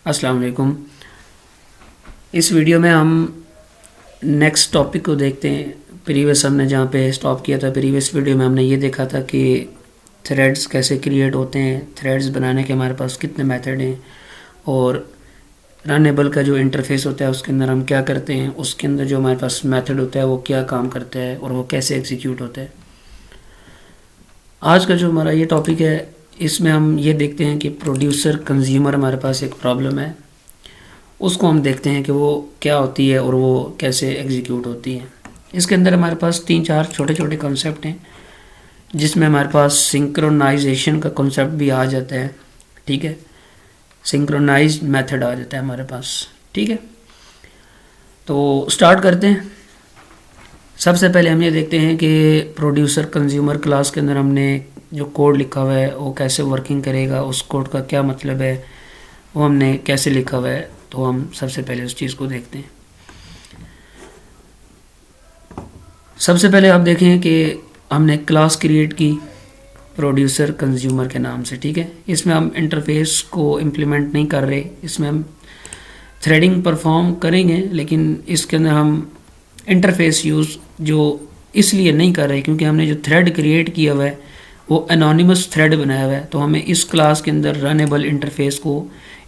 अस्सलाम वालेकुम। इस वीडियो में हम नेक्स्ट टॉपिक को देखते हैं। प्रीवियस हमने जहाँ पे स्टॉप किया था, प्रीवियस वीडियो में हमने ये देखा था कि थ्रेड्स कैसे क्रिएट होते हैं, थ्रेड्स बनाने के हमारे पास कितने मेथड हैं और रनेबल का जो इंटरफेस होता है उसके अंदर हम क्या करते हैं, उसके अंदर जो हमारे पास मेथड होता है वो क्या काम करता है और वो कैसे एग्जीक्यूट होता है। आज का जो हमारा ये टॉपिक है इसमें हम ये देखते हैं कि प्रोड्यूसर कंज्यूमर हमारे पास एक प्रॉब्लम है, उसको हम देखते हैं कि वो क्या होती है और वो कैसे एग्जीक्यूट होती है। इसके अंदर हमारे पास 3-4 छोटे छोटे कॉन्सेप्ट हैं जिसमें हमारे पास सिंक्रोनाइजेशन का कॉन्सेप्ट भी आ जाता है। ठीक है, सिंक्रोनाइज्ड मेथड आ जाता है हमारे पास। ठीक है, तो स्टार्ट करते हैं। सबसे पहले हम ये देखते हैं कि प्रोड्यूसर कंज्यूमर क्लास के अंदर हमने जो कोड लिखा हुआ है वो कैसे वर्किंग करेगा, उस कोड का क्या मतलब है, वो हमने कैसे लिखा हुआ है। तो हम सबसे पहले उस चीज़ को देखते हैं। सबसे पहले आप देखें कि हमने क्लास क्रिएट की प्रोड्यूसर कंज्यूमर के नाम से। ठीक है, इसमें हम इंटरफेस को इम्प्लीमेंट नहीं कर रहे, इसमें हम थ्रेडिंग परफॉर्म करेंगे, लेकिन इसके अंदर हम इंटरफेस यूज़ जो इसलिए नहीं कर रहे क्योंकि हमने जो थ्रेड क्रिएट किया हुआ है वो एनोनिमस थ्रेड बनाया हुआ है, तो हमें इस क्लास के अंदर रनेबल इंटरफेस को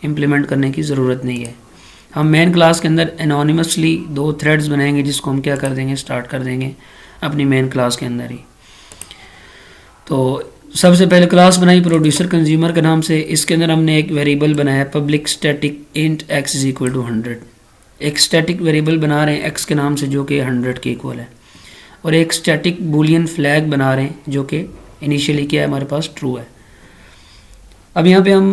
इम्प्लीमेंट करने की ज़रूरत नहीं है। हम मेन क्लास के अंदर एनोनिमसली 2 थ्रेड्स बनाएंगे जिसको हम क्या कर देंगे, स्टार्ट कर देंगे अपनी मेन क्लास के अंदर ही। तो सबसे पहले क्लास बनाई प्रोड्यूसर कंज्यूमर के नाम से। इसके अंदर हमने एक वेरिएबल बनाया public static int x is equal to 100। एक स्टैटिक वेरिएबल बना रहे हैं x के नाम से जो कि 100 के इक्वल है, और एक स्टैटिक बूलियन फ्लैग बना रहे हैं जो कि इनिशियली क्या है हमारे पास, ट्रू है। अब यहाँ पे हम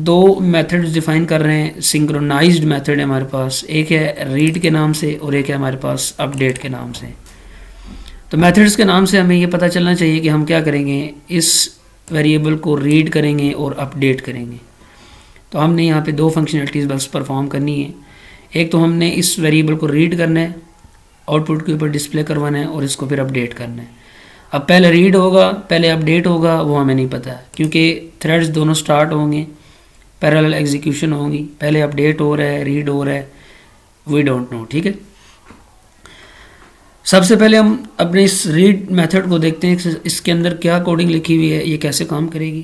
2 मेथड्स डिफाइन कर रहे हैं। सिंक्रोनाइज्ड मेथड है हमारे पास, एक है रीड के नाम से और एक है हमारे पास अपडेट के नाम से। तो मेथड्स के नाम से हमें ये पता चलना चाहिए कि हम क्या करेंगे, इस वेरिएबल को रीड करेंगे और अपडेट करेंगे। तो हमने यहाँ पे 2 फंक्शनलिटीज़ बस परफॉर्म करनी है। एक तो हमने इस वेरिएबल को रीड करना है, आउटपुट के ऊपर डिस्प्ले करवाना है, और इसको फिर अपडेट करना है। अब पहले रीड होगा पहले अपडेट होगा वो हमें नहीं पता है, क्योंकि थ्रेड्स दोनों स्टार्ट होंगे, पैरेलल एग्जीक्यूशन होंगी, पहले अपडेट हो रहा है रीड हो रहा है, वी डोंट नो। ठीक है, सबसे पहले हम अपने इस रीड मेथड को देखते हैं, इसके अंदर क्या कोडिंग लिखी हुई है, ये कैसे काम करेगी।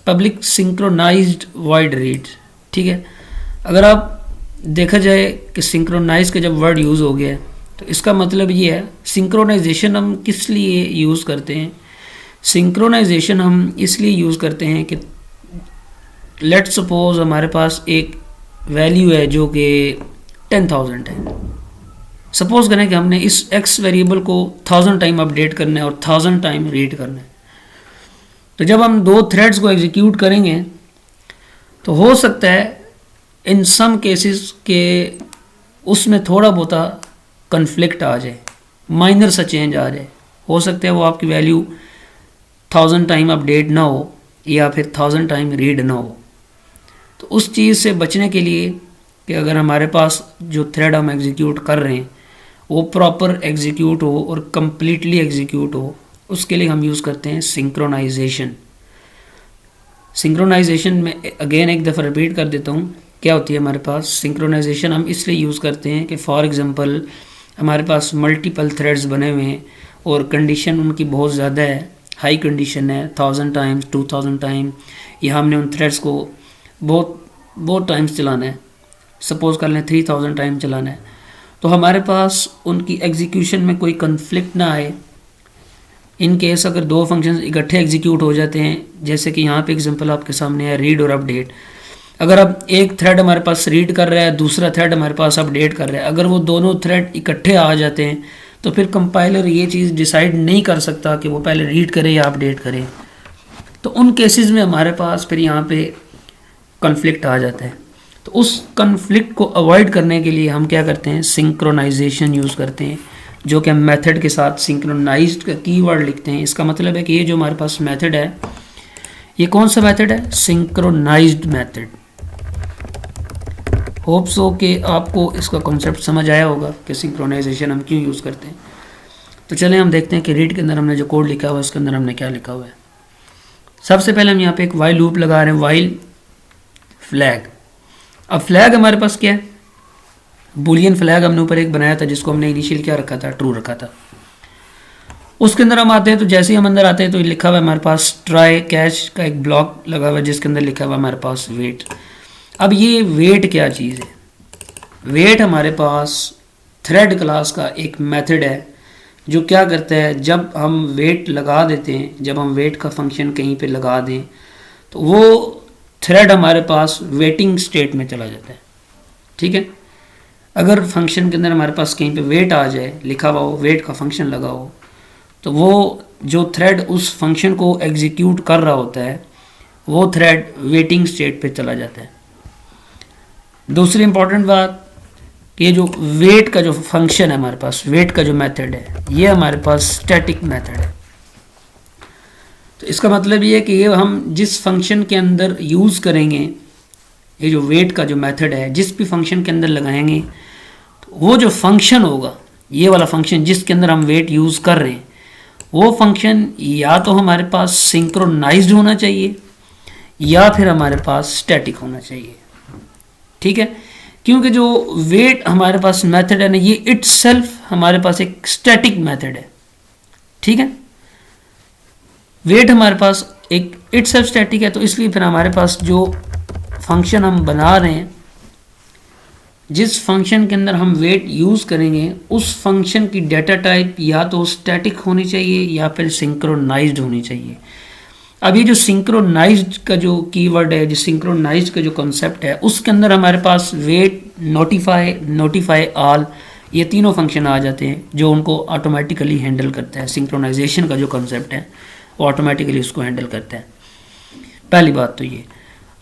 Public synchronized void read. ठीक है, अगर आप देखा जाए कि सिंक्रोनाइज का जब वर्ड यूज़ हो गया है तो इसका मतलब ये है, सिंक्रोनाइजेशन हम किस लिए यूज़ करते हैं। सिंक्रोनाइजेशन हम इसलिए यूज़ करते हैं कि लेट सपोज हमारे पास एक वैल्यू है जो कि 10,000 है। सपोज करें कि हमने इस x वेरिएबल को 1000 टाइम अपडेट करना है और 1000 टाइम रीड करना है। तो जब हम 2 थ्रेड्स को एग्जीक्यूट करेंगे तो हो सकता है इन सम केसेस के उसमें थोड़ा बहुत कन्फ्लिक्ट आ जाए, माइनर सा चेंज आ जाए। हो सकता है वो आपकी वैल्यू 1000 टाइम अपडेट ना हो या फिर 1000 टाइम रीड ना हो। तो उस चीज़ से बचने के लिए कि अगर हमारे पास जो थ्रेड हम एग्जीक्यूट कर रहे हैं वो प्रॉपर एग्जीक्यूट हो और कम्प्लीटली एग्जीक्यूट हो, उसके लिए हम यूज़ करते हैं सिंक्रोनाइजेशन। सिंक्रोनाइजेशन में अगेन एक दफ़ा रिपीट कर देता हूँ क्या होती है हमारे पास। सिंक्रोनाइजेशन हम इसलिए यूज़ करते हैं कि फॉर एग्जांपल हमारे पास मल्टीपल थ्रेड्स बने हुए हैं और कंडीशन उनकी बहुत ज़्यादा है, हाई कंडीशन है, 1000 टाइम्स 2000 टाइम, या हमने उन थ्रेड्स को बहुत टाइम्स चलाना है, सपोज कर लें 3000 टाइम चलाना है। तो हमारे पास उनकी एग्जीक्यूशन में कोई कन्फ्लिक्ट ना आए। इन केस अगर 2 फंक्शन इकट्ठे एग्जीक्यूट हो जाते हैं, जैसे कि यहाँ पे एग्जांपल आपके सामने है रीड और अपडेट। अगर अब एक थ्रेड हमारे पास रीड कर रहा है, दूसरा थ्रेड हमारे पास अपडेट कर रहा है, अगर वो दोनों थ्रेड इकट्ठे आ जाते हैं तो फिर कंपाइलर ये चीज़ डिसाइड नहीं कर सकता कि वो पहले रीड करे या अपडेट करे। तो उन केसेस में हमारे पास फिर यहाँ पे कन्फ्लिक्ट आ जाता है। तो उस कन्फ्लिक्ट को अवॉइड करने के लिए हम क्या करते हैं, सिंक्रोनाइजेशन यूज़ करते हैं, जो कि हम मेथड के साथ सिंक्रोनाइज्ड का कीवर्ड लिखते हैं। इसका मतलब है कि ये जो हमारे पास मेथड है ये कौन सा मेथड है, सिंक्रोनाइज्ड मेथड। होप सो कि आपको इसका कॉन्सेप्ट समझ आया होगा कि सिंक्रोनाइजेशन हम क्यों यूज़ करते हैं। तो चलें हम देखते हैं कि रीड के अंदर हमने जो कोड लिखा हुआ है उसके अंदर हमने क्या लिखा हुआ है। सबसे पहले हम यहाँ पे एक वाइल लूप लगा रहे हैं, वाइल फ्लैग। अब फ्लैग हमारे पास क्या है, बुलियन फ्लैग हमने ऊपर एक बनाया था जिसको हमने इनिशियल क्या रखा था, ट्रू रखा था। उसके अंदर हम आते हैं तो जैसे ही हम अंदर आते हैं तो लिखा हुआ है हमारे पास ट्राई कैच का एक ब्लॉक लगा हुआ है जिसके अंदर लिखा हुआ है हमारे पास वेट। अब ये वेट क्या चीज़ है, वेट हमारे पास थ्रेड क्लास का एक मेथड है जो क्या करता है, जब हम वेट लगा देते हैं, जब हम वेट का फंक्शन कहीं पे लगा दें तो वो थ्रेड हमारे पास वेटिंग स्टेट में चला जाता है। ठीक है, अगर फंक्शन के अंदर हमारे पास कहीं पे वेट आ जाए, लिखा हुआ हो, वेट का फंक्शन लगा हो, तो वो जो थ्रेड उस फंक्शन को एग्जीक्यूट कर रहा होता है वो थ्रेड वेटिंग स्टेट पे चला जाता है। दूसरी इंपॉर्टेंट बात, ये जो वेट का जो फंक्शन है हमारे पास, वेट का जो मेथड है, ये हमारे पास स्टैटिक मेथड है। तो इसका मतलब ये है कि ये हम जिस फंक्शन के अंदर यूज़ करेंगे, ये जो वेट का जो मेथड है जिस भी फंक्शन के अंदर लगाएंगे, तो वो जो फंक्शन होगा, ये वाला फंक्शन जिसके अंदर हम वेट यूज़ कर रहे हैं, वो फंक्शन या तो हमारे पास सिंक्रोनाइज्ड होना चाहिए या फिर हमारे पास स्टैटिक होना चाहिए। ठीक है, क्योंकि जो वेट हमारे पास मेथड है ना, ये इटसेल्फ हमारे पास एक स्टैटिक मेथड है। ठीक है, वेट हमारे पास एक इटसेल्फ स्टैटिक है, तो इसलिए फिर हमारे पास जो फंक्शन हम बना रहे हैं, जिस फंक्शन के अंदर हम वेट यूज़ करेंगे, उस फंक्शन की डेटा टाइप या तो स्टैटिक होनी चाहिए या फिर सिंक्रोनाइज्ड होनी चाहिए। अब ये जो सिंक्रोनाइज्ड का जो कीवर्ड है, जो सिंक्रोनाइज्ड का जो कॉन्सेप्ट है, उसके अंदर हमारे पास वेट, नोटिफाई ऑल, ये तीनों फंक्शन आ जाते हैं जो उनको ऑटोमेटिकली हैंडल करता है। सिंक्रोनाइजेशन का जो कॉन्सेप्ट है वो ऑटोमेटिकली उसको हैंडल करता है। पहली बात तो ये।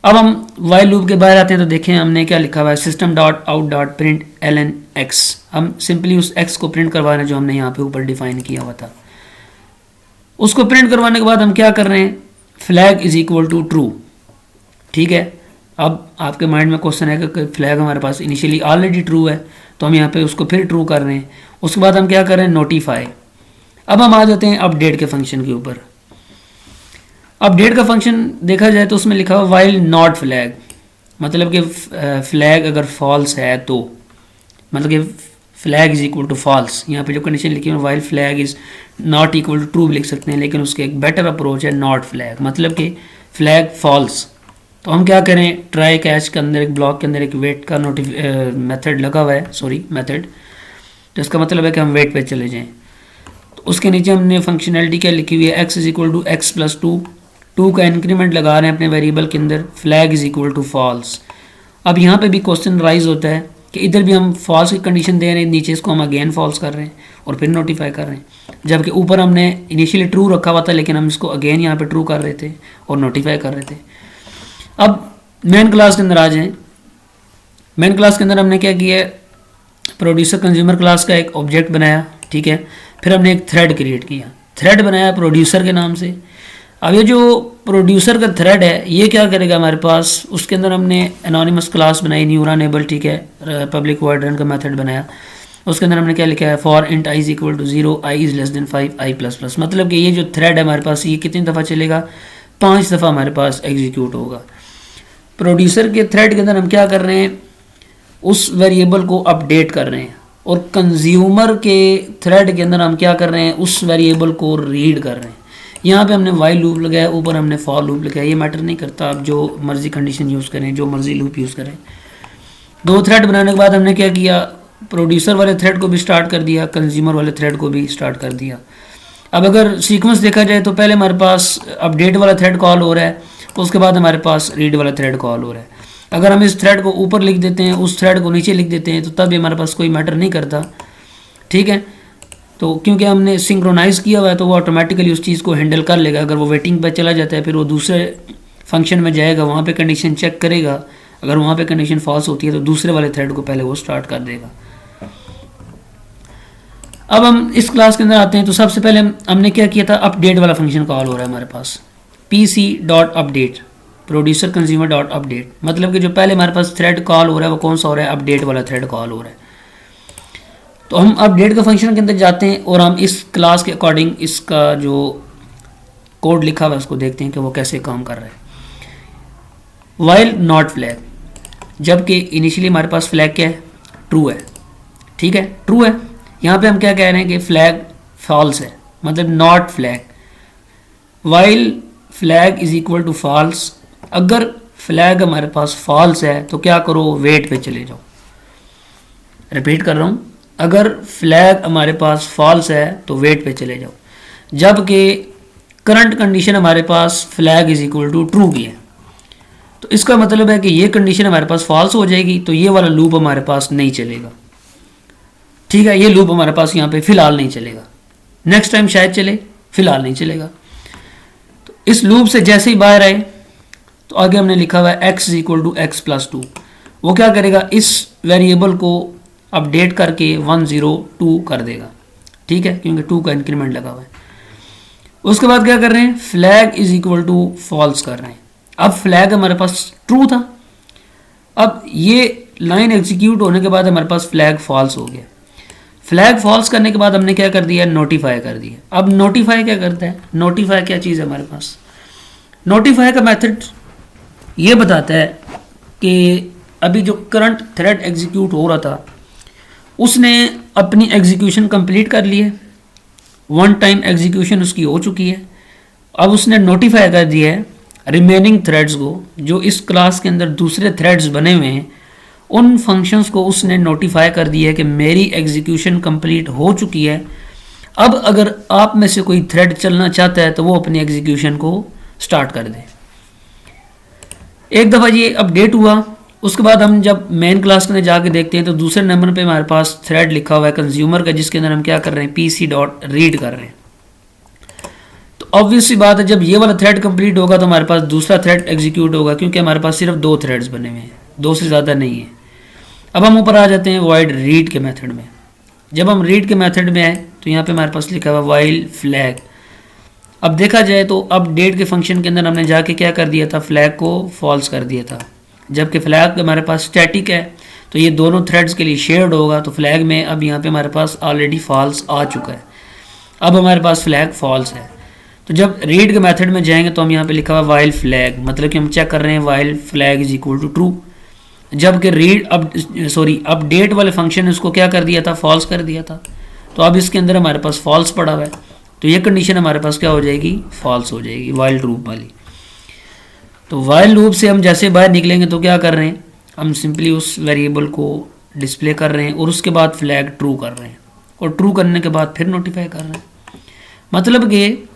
अब हम वाइल लूप के बाहर आते हैं तो देखें हमने क्या लिखा हुआ है, system dot out dot print ln x। हम सिंपली उस x को प्रिंट करवा रहे हैं जो हमने यहाँ पे ऊपर डिफाइन किया हुआ था। उसको प्रिंट करवाने के बाद हम क्या कर रहे हैं, flag is equal to true. ठीक है, अब आपके माइंड में क्वेश्चन है कि फ्लैग हमारे पास इनिशियली ऑलरेडी ट्रू है, तो हम यहाँ पे उसको फिर ट्रू कर रहे हैं। उसके बाद हम क्या कर रहे हैं, नोटिफाई। अब हम आ जाते हैं अपडेट के फंक्शन के ऊपर। अपडेट का फंक्शन देखा जाए तो उसमें लिखा हुआ वाइल नॉट फ्लैग, मतलब कि फ्लैग अगर फॉल्स है तो, मतलब कि flag is equal to false. यहाँ पे जो कंडीशन लिखी है while flag is not equal to true भी लिख सकते हैं, लेकिन उसके एक बेटर अप्रोच है नॉट फ्लैग, मतलब कि फ्लैग फॉल्स। तो हम क्या करें, ट्राई कैच के अंदर एक ब्लॉक के अंदर एक वेट का मेथड लगा हुआ है, मेथड, तो इसका मतलब है कि हम वेट पे चले जाएं। तो उसके नीचे हमने फंक्शनैलिटी क्या लिखी हुई है, x is equal to x plus two का इंक्रीमेंट लगा रहे हैं अपने वेरिएबल के अंदर, flag is equal to false. अब यहाँ पे भी क्वेश्चन राइज होता है कि इधर भी हम फॉल्स की कंडीशन दे रहे हैं, नीचे इसको हम अगेन फॉल्स कर रहे हैं और फिर नोटिफाई कर रहे हैं, जबकि ऊपर हमने इनिशियली ट्रू रखा हुआ था लेकिन हम इसको अगेन यहाँ पे ट्रू कर रहे थे और नोटिफाई कर रहे थे। अब मेन क्लास के अंदर आ जाएं। मेन क्लास के अंदर हमने क्या किया है, प्रोड्यूसर कंज्यूमर क्लास का एक ऑब्जेक्ट बनाया। ठीक है, फिर हमने एक थ्रेड क्रिएट किया, थ्रेड बनाया प्रोड्यूसर के नाम से। अब ये जो प्रोड्यूसर का थ्रेड है ये क्या करेगा हमारे पास, उसके अंदर हमने एनोनिमस क्लास बनाई, न्यू रनेबल। ठीक है, पब्लिक वॉइड रन का मेथड बनाया। उसके अंदर हमने क्या लिखा है, for int i is equal to 0, i is less than 5, i plus plus, मतलब कि ये जो थ्रेड है हमारे पास ये कितनी दफ़ा चलेगा, 5 दफ़ा हमारे पास एग्जीक्यूट होगा। प्रोड्यूसर के थ्रेड के अंदर हम क्या कर रहे हैं, उस वेरिएबल को अपडेट कर रहे हैं, और कंज्यूमर के थ्रेड के अंदर हम क्या कर रहे हैं, उस वेरिएबल को रीड कर रहे हैं। यहाँ पे हमने वाइल लूप लगाया, ऊपर हमने फॉर लूप लगाया, ये मैटर नहीं करता, आप जो मर्जी कंडीशन यूज़ करें, जो मर्जी लूप यूज़ करें। 2 थ्रेड बनाने के बाद हमने क्या किया, प्रोड्यूसर वाले थ्रेड को भी स्टार्ट कर दिया, कंज्यूमर वाले थ्रेड को भी स्टार्ट कर दिया। अब अगर सीक्वेंस देखा जाए तो पहले हमारे पास अपडेट वाला थ्रेड कॉल हो रहा है, उसके बाद हमारे पास रीड वाला थ्रेड कॉल हो रहा है। अगर हम इस थ्रेड को ऊपर लिख देते हैं, उस थ्रेड को नीचे लिख देते हैं, तो तब हमारे पास कोई मैटर नहीं करता। ठीक है, तो क्योंकि हमने सिंक्रोनाइज किया हुआ है तो वो ऑटोमेटिकली उस चीज़ को हैंडल कर लेगा। अगर वो वेटिंग पर चला जाता है फिर वो दूसरे फंक्शन में जाएगा, वहाँ पे कंडीशन चेक करेगा, अगर वहाँ पे कंडीशन फॉल्स होती है तो दूसरे वाले थ्रेड को पहले वो स्टार्ट कर देगा। अब हम इस क्लास के अंदर आते हैं, तो सबसे पहले हमने क्या किया था, अपडेट वाला फंक्शन कॉल हो रहा है हमारे पास, pc dot update, producer consumer dot update, मतलब कि जो पहले हमारे पास थ्रेड कॉल हो रहा है वो कौन सा हो रहा है, अपडेट वाला थ्रेड कॉल हो रहा है। तो हम अपडेट का फंक्शन के अंदर जाते हैं और हम इस क्लास के अकॉर्डिंग इसका जो कोड लिखा हुआ है उसको देखते हैं कि वो कैसे काम कर रहा है। वाइल नॉट फ्लैग, जबकि इनिशियली हमारे पास फ्लैग क्या है, ट्रू है, ठीक है, ट्रू है। यहाँ पे हम क्या कह रहे हैं कि फ्लैग फॉल्स है, मतलब not flag, while flag is equal to false. अगर फ्लैग हमारे पास फॉल्स है तो क्या करो, वेट पे चले जाओ। रिपीट कर रहा हूँ, अगर फ्लैग हमारे पास फॉल्स है तो वेट पे चले जाओ, जबकि करंट कंडीशन हमारे पास flag is equal to true की है। तो इसका मतलब है कि ये कंडीशन हमारे पास फॉल्स हो जाएगी, तो ये वाला लूप हमारे पास नहीं चलेगा, ठीक है, ये लूप हमारे पास यहाँ पे फिलहाल नहीं चलेगा, नेक्स्ट टाइम शायद चले, फिलहाल नहीं चलेगा। तो इस लूप से जैसे ही बाहर आए तो आगे हमने लिखा हुआ है x is equal to x plus two. वो क्या करेगा, इस वेरिएबल को अपडेट करके 102 कर देगा, ठीक है, क्योंकि 2 का इंक्रीमेंट लगा हुआ है। उसके बाद क्या कर रहे हैं, flag is equal to false कर रहे हैं। अब फ्लैग हमारे पास ट्रू था, अब ये लाइन एग्जीक्यूट होने के बाद हमारे पास फ्लैग फॉल्स हो गया। फ्लैग फॉल्स करने के बाद हमने क्या कर दिया, नोटिफाई कर दिया। अब नोटिफाई क्या करता है, नोटिफाई क्या चीज़ है हमारे पास, नोटिफाई का मेथड ये बताता है कि अभी जो करंट थ्रेड एग्जीक्यूट हो रहा था उसने अपनी एग्जीक्यूशन कंप्लीट कर ली है, वन टाइम एग्जीक्यूशन उसकी हो चुकी है। अब उसने नोटिफाई कर दिया है रिमेनिंग थ्रेड्स को, जो इस क्लास के अंदर दूसरे थ्रेड्स बने हुए हैं, उन फंक्शंस को उसने नोटिफाई कर दिया है कि मेरी एग्जीक्यूशन कंप्लीट हो चुकी है। अब अगर आप में से कोई थ्रेड चलना चाहता है तो वो अपनी एग्जीक्यूशन को स्टार्ट कर दे। एक दफ़ा ये अपडेट हुआ, उसके बाद हम जब मेन क्लास के अंदर जाके देखते हैं तो दूसरे नंबर पे हमारे पास थ्रेड लिखा हुआ है कंज्यूमर का, जिसके अंदर हम क्या कर रहे हैं, pc.read कर रहे हैं। तो ऑब्वियस सी बात है, जब ये वाला थ्रेड कंप्लीट होगा तो हमारे पास दूसरा थ्रेड एग्जीक्यूट होगा, क्योंकि हमारे पास सिर्फ 2 थ्रेड्स बने हुए हैं, 2 से ज़्यादा नहीं है। अब हम ऊपर आ जाते हैं वॉइड रीड के मेथड में। जब हम रीड के मेथड में आए तो यहाँ पे हमारे पास लिखा हुआ वाइल फ्लैग। अब देखा जाए तो अपडेट के फंक्शन के अंदर हमने जाके क्या कर दिया था, फ्लैग को फॉल्स कर दिया था, जबकि फ्लैग हमारे पास स्टैटिक है तो ये दोनों थ्रेड्स के लिए शेयर्ड होगा। तो फ्लैग में अब यहाँ पे हमारे पास ऑलरेडी फॉल्स आ चुका है, अब हमारे पास फ्लैग फॉल्स है। तो जब रीड के मेथड में जाएंगे तो हम यहाँ पे लिखा हुआ वाइल फ्लैग, मतलब कि हम चेक कर रहे हैं while flag is equal to true, जबकि रीड अपडेट वाले फंक्शन ने उसको क्या कर दिया था, फॉल्स कर दिया था। तो अब इसके अंदर हमारे पास फॉल्स पड़ा हुआ है, तो ये कंडीशन हमारे पास क्या हो जाएगी, फॉल्स हो जाएगी, वाइल लूप वाली। तो वाइल लूप से हम जैसे बाहर निकलेंगे तो क्या कर रहे हैं, हम सिंपली उस वेरिएबल को डिस्प्ले कर रहे हैं और उसके बाद फ्लैग ट्रू कर रहे हैं, और ट्रू करने के बाद फिर नोटिफाई कर रहे हैं। मतलब कि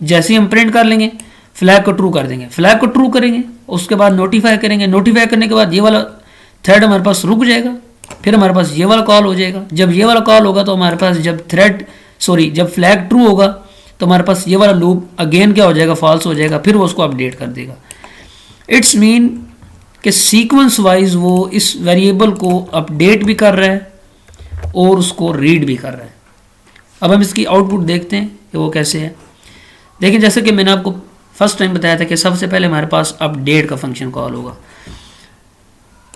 जैसे ही हम प्रिंट कर लेंगे फ्लैग को ट्रू कर देंगे, फ्लैग को ट्रू करेंगे, उसके बाद नोटिफाई करेंगे, नोटिफाई करने के बाद ये वाला थ्रेड हमारे पास रुक जाएगा, फिर हमारे पास ये वाला कॉल हो जाएगा। जब ये वाला कॉल होगा तो हमारे पास जब जब फ्लैग ट्रू होगा तो हमारे पास ये वाला लूप अगेन क्या हो जाएगा, फॉल्स हो जाएगा, फिर वो उसको अपडेट कर देगा। इट्स मीन कि सीक्वेंस वाइज वो इस वेरिएबल को अपडेट भी कर रहा है और उसको रीड भी कर रहा है। अब हम इसकी आउटपुट देखते हैं कि वो कैसे है। देखिए, जैसे कि मैंने आपको फर्स्ट टाइम बताया था कि सबसे पहले हमारे पास अपडेट का फंक्शन कॉल होगा।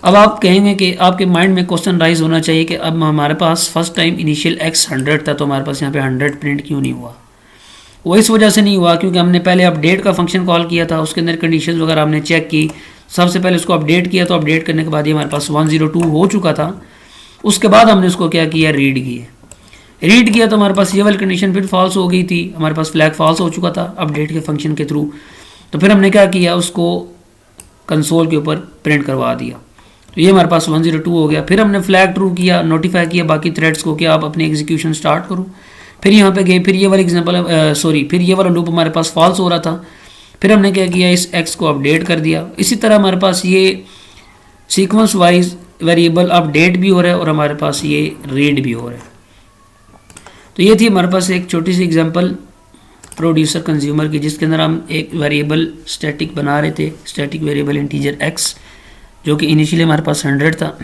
अब आप कहेंगे कि आपके माइंड में क्वेश्चन राइज होना चाहिए कि अब हमारे पास फर्स्ट टाइम इनिशियल x 100 था तो हमारे पास यहाँ पे 100 प्रिंट क्यों नहीं हुआ। वो इस वजह से नहीं हुआ क्योंकि हमने पहले अपडेट का फंक्शन कॉल किया था, उसके अंदर कंडीशंस वगैरह हमने चेक की, सबसे पहले उसको अपडेट किया, तो अपडेट करने के बाद ये हमारे पास 102 हो चुका था। उसके बाद हमने उसको क्या किया, रीड किया तो हमारे पास ये वाली कंडीशन फिर फॉल्स हो गई थी, हमारे पास फ्लैग फॉल्स हो चुका था अपडेट के फंक्शन के थ्रू। तो फिर हमने क्या किया, उसको कंसोल के ऊपर प्रिंट करवा दिया, तो ये हमारे पास 102 हो गया। फिर हमने फ्लैग ट्रू किया, नोटिफाई किया बाकी थ्रेड्स को कि आप अपनी एग्जीक्यूशन स्टार्ट करो। फिर यहाँ पे गए, फिर ये वाला फिर ये वाला लूप हमारे पास फॉल्स हो रहा था, फिर हमने क्या किया, इस x को अपडेट कर दिया। इसी तरह हमारे पास ये सीक्वेंस वाइज वेरिएबल अपडेट भी हो रहा है और हमारे पास ये रीड भी हो रहा है। तो ये थी हमारे पास एक छोटी सी एग्जांपल प्रोड्यूसर कंज्यूमर की, जिसके अंदर हम एक वेरिएबल स्टैटिक बना रहे थे, स्टैटिक वेरिएबल इंटीजर x, जो कि इनिशियली हमारे पास 100 था।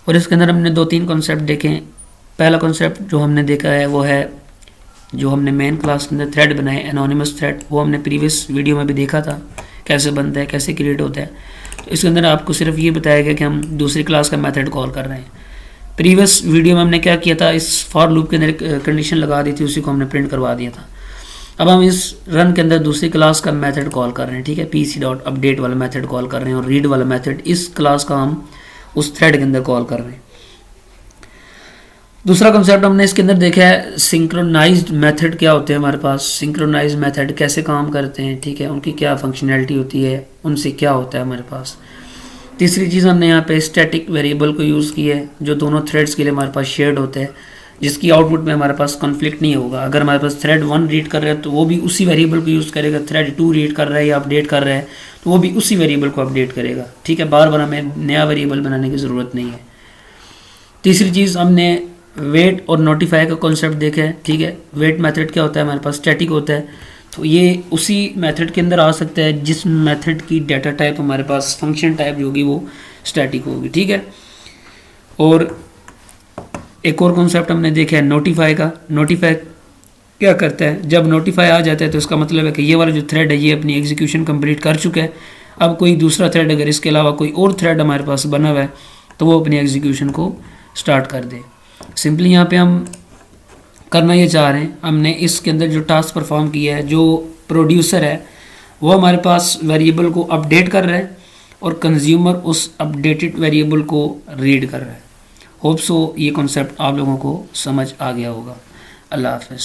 और इसके अंदर हमने 2-3 कॉन्सेप्ट देखे। पहला कॉन्सेप्ट जो हमने देखा है वो है जो हमने मेन क्लास के अंदर थ्रेड बनाए, एनोनिमस थ्रेड, वो हमने प्रीवियस वीडियो में भी देखा था कैसे बनता है, कैसे क्रिएट होता है। तो इसके अंदर आपको सिर्फ ये बताया गया कि हम दूसरी क्लास का मेथड कॉल कर रहे हैं। प्रीवियस वीडियो में हमने क्या किया था, इस फॉर लूप के अंदर कंडीशन लगा दी थी, उसी को हमने प्रिंट करवा दिया था। अब हम इस रन के अंदर दूसरी क्लास का मेथड कॉल कर रहे हैं, ठीक है, पीसी डॉट अपडेट वाला मेथड कॉल कर रहे हैं और रीड वाला मेथड इस क्लास का हम उस थ्रेड के अंदर कॉल कर रहे हैं। दूसरा कंसेप्ट हमने इसके अंदर देखा है सिंक्रोनाइज्ड मेथड क्या होते हैं हमारे पास, सिंक्रोनाइज्ड मेथड कैसे काम करते हैं, ठीक है, उनकी क्या फंक्शनैलिटी होती है, उनसे क्या होता है हमारे पास। तीसरी चीज़ हमने यहाँ पे स्टैटिक वेरिएबल को यूज़ किया है जो दोनों थ्रेड्स के लिए हमारे पास शेयर्ड होता है, जिसकी आउटपुट में हमारे पास कॉन्फ्लिक्ट नहीं होगा। अगर हमारे पास थ्रेड 1 रीड कर रहा है तो वो भी उसी वेरिएबल को यूज़ करेगा, थ्रेड 2 रीड कर रहा है या अपडेट कर रहा है तो वो भी उसी वेरिएबल को अपडेट करेगा, ठीक है, बार बार हमें नया वेरिएबल बनाने की ज़रूरत नहीं है। तीसरी चीज़ हमने वेट और नोटिफाई का कॉन्सेप्ट देखा है, ठीक है। वेट मेथड क्या होता है हमारे पास, स्टैटिक होता है, तो ये उसी मेथड के अंदर आ सकता है जिस मेथड की डाटा टाइप हमारे पास फंक्शन टाइप जो होगी वो स्टैटिक होगी, ठीक है। और एक और कॉन्सेप्ट हमने देखा है नोटिफाई का। नोटिफाई क्या करता है, जब नोटिफाई आ जाता है तो इसका मतलब है कि ये वाला जो थ्रेड है ये अपनी एग्जीक्यूशन कंप्लीट कर चुका है। अब कोई दूसरा थ्रेड अगर इसके अलावा कोई और थ्रेड हमारे पास बना हुआ है तो वो अपनी एग्जीक्यूशन को स्टार्ट कर दे। सिंपली यहाँ पे हम करना ये चाह रहे हैं, हमने इसके अंदर जो टास्क परफॉर्म किया है, जो प्रोड्यूसर है वो हमारे पास वेरिएबल को अपडेट कर रहा है और कंज्यूमर उस अपडेटेड वेरिएबल को रीड कर रहा है। होप सो ये कॉन्सेप्ट आप लोगों को समझ आ गया होगा। अल्लाह हाफ़िज़।